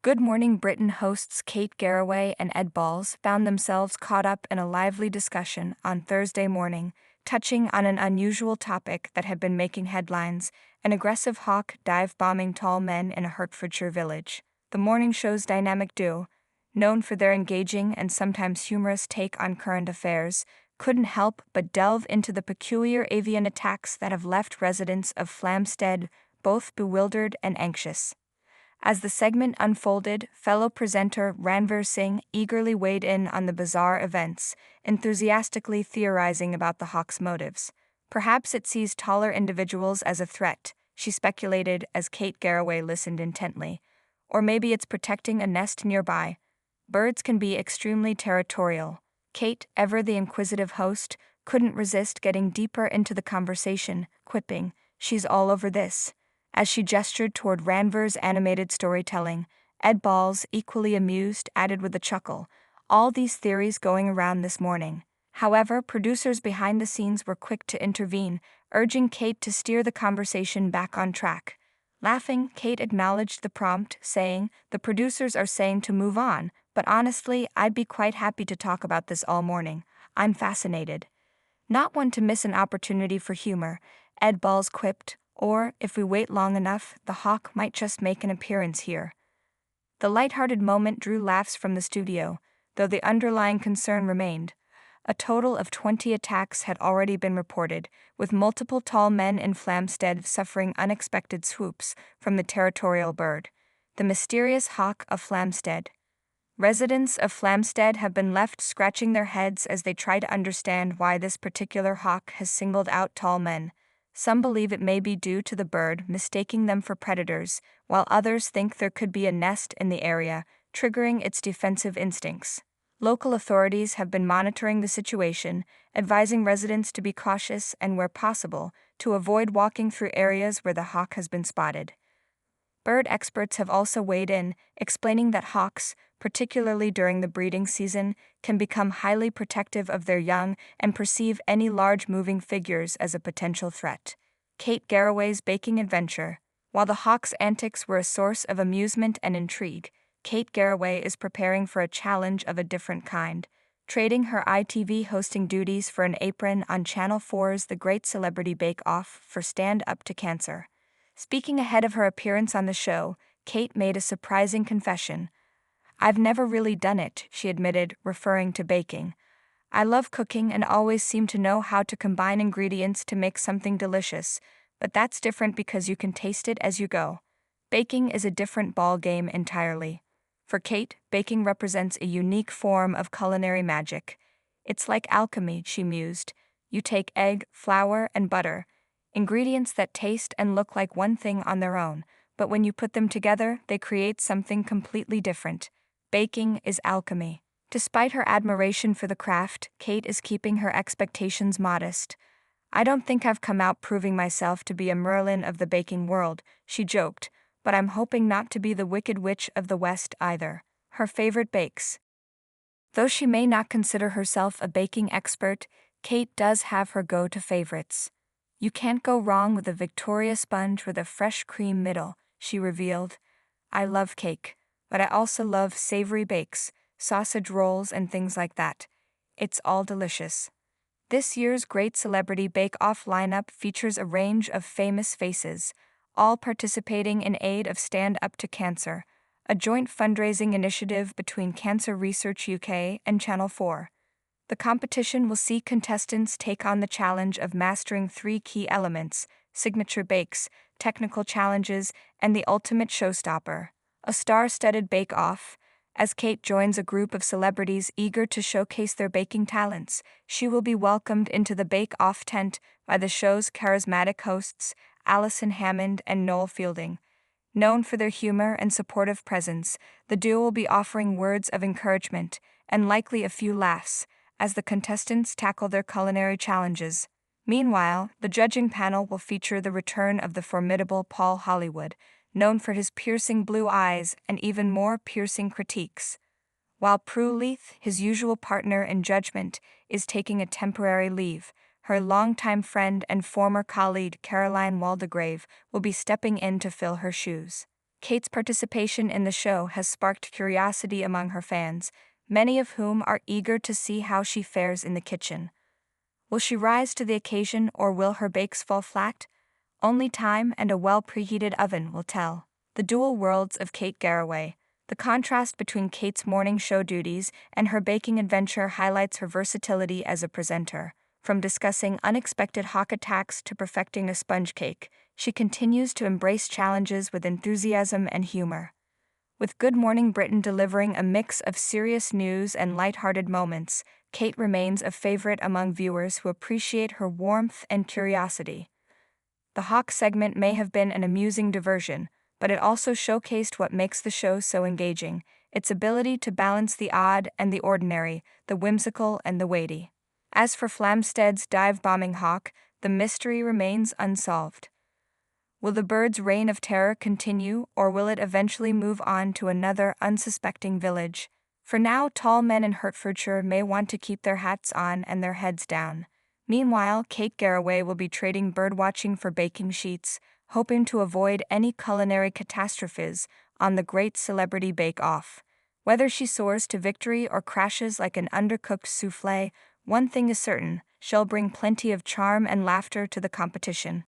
Good Morning Britain hosts Kate Garraway and Ed Balls found themselves caught up in a lively discussion on Thursday morning, touching on an unusual topic that had been making headlines: an aggressive hawk dive-bombing tall men in a Hertfordshire village. The morning show's dynamic duo, known for their engaging and sometimes humorous take on current affairs, couldn't help but delve into the peculiar avian attacks that have left residents of Flamstead both bewildered and anxious. As the segment unfolded, fellow presenter Ranveer Singh eagerly weighed in on the bizarre events, enthusiastically theorizing about the hawk's motives. Perhaps it sees taller individuals as a threat, she speculated as Kate Garraway listened intently. Or maybe it's protecting a nest nearby. Birds can be extremely territorial. Kate, ever the inquisitive host, couldn't resist getting deeper into the conversation, quipping, "She's all over this." As she gestured toward Ranveer's animated storytelling, Ed Balls, equally amused, added with a chuckle, "All these theories going around this morning." However, producers behind the scenes were quick to intervene, urging Kate to steer the conversation back on track. Laughing, Kate acknowledged the prompt, saying, "The producers are saying to move on, but honestly, I'd be quite happy to talk about this all morning. I'm fascinated." Not one to miss an opportunity for humor, Ed Balls quipped, "Or, if we wait long enough, the hawk might just make an appearance here." The lighthearted moment drew laughs from the studio, though the underlying concern remained. A total of 20 attacks had already been reported, with multiple tall men in Flamstead suffering unexpected swoops from the territorial bird. The mysterious hawk of Flamstead. Residents of Flamstead have been left scratching their heads as they try to understand why this particular hawk has singled out tall men. Some believe it may be due to the bird mistaking them for predators, while others think there could be a nest in the area, triggering its defensive instincts. Local authorities have been monitoring the situation, advising residents to be cautious and, where possible, to avoid walking through areas where the hawk has been spotted. Bird experts have also weighed in, explaining that hawks, particularly during the breeding season, can become highly protective of their young and perceive any large moving figures as a potential threat. Kate Garraway's baking adventure. While the hawk's antics were a source of amusement and intrigue, Kate Garraway is preparing for a challenge of a different kind, trading her ITV hosting duties for an apron on Channel 4's The Great Celebrity Bake Off for Stand Up to Cancer. Speaking ahead of her appearance on the show, Kate made a surprising confession. "I've never really done it," she admitted, referring to baking. "I love cooking and always seem to know how to combine ingredients to make something delicious, but that's different because you can taste it as you go. Baking is a different ball game entirely." For Kate, baking represents a unique form of culinary magic. "It's like alchemy," she mused. "You take egg, flour, and butter, ingredients that taste and look like one thing on their own, but when you put them together, they create something completely different. Baking is alchemy." Despite her admiration for the craft, Kate is keeping her expectations modest. "I don't think I've come out proving myself to be a Merlin of the baking world," she joked, "but I'm hoping not to be the Wicked Witch of the West either." Her favorite bakes. Though she may not consider herself a baking expert, Kate does have her go-to favorites. "You can't go wrong with a Victoria sponge with a fresh cream middle," she revealed. "I love cake, but I also love savory bakes, sausage rolls and things like that. It's all delicious." This year's Great Celebrity Bake Off lineup features a range of famous faces, all participating in aid of Stand Up to Cancer, a joint fundraising initiative between Cancer Research UK and Channel 4. The competition will see contestants take on the challenge of mastering 3 key elements: signature bakes, technical challenges, and the ultimate showstopper, a star-studded bake-off. As Kate joins a group of celebrities eager to showcase their baking talents, she will be welcomed into the bake-off tent by the show's charismatic hosts, Alison Hammond and Noel Fielding. Known for their humor and supportive presence, the duo will be offering words of encouragement, and likely a few laughs, as the contestants tackle their culinary challenges. Meanwhile, the judging panel will feature the return of the formidable Paul Hollywood, known for his piercing blue eyes and even more piercing critiques. While Prue Leith, his usual partner in judgment, is taking a temporary leave, her longtime friend and former colleague Caroline Waldegrave will be stepping in to fill her shoes. Kate's participation in the show has sparked curiosity among her fans, many of whom are eager to see how she fares in the kitchen. Will she rise to the occasion, or will her bakes fall flat? Only time and a well-preheated oven will tell. The dual worlds of Kate Garraway. The contrast between Kate's morning show duties and her baking adventure highlights her versatility as a presenter. From discussing unexpected hawk attacks to perfecting a sponge cake, she continues to embrace challenges with enthusiasm and humor. With Good Morning Britain delivering a mix of serious news and lighthearted moments, Kate remains a favorite among viewers who appreciate her warmth and curiosity. The Hawk segment may have been an amusing diversion, but it also showcased what makes the show so engaging: its ability to balance the odd and the ordinary, the whimsical and the weighty. As for Flamstead's dive-bombing hawk, the mystery remains unsolved. Will the bird's reign of terror continue, or will it eventually move on to another unsuspecting village? For now, tall men in Hertfordshire may want to keep their hats on and their heads down. Meanwhile, Kate Garraway will be trading birdwatching for baking sheets, hoping to avoid any culinary catastrophes on the Great Celebrity Bake Off. Whether she soars to victory or crashes like an undercooked soufflé, one thing is certain: she'll bring plenty of charm and laughter to the competition.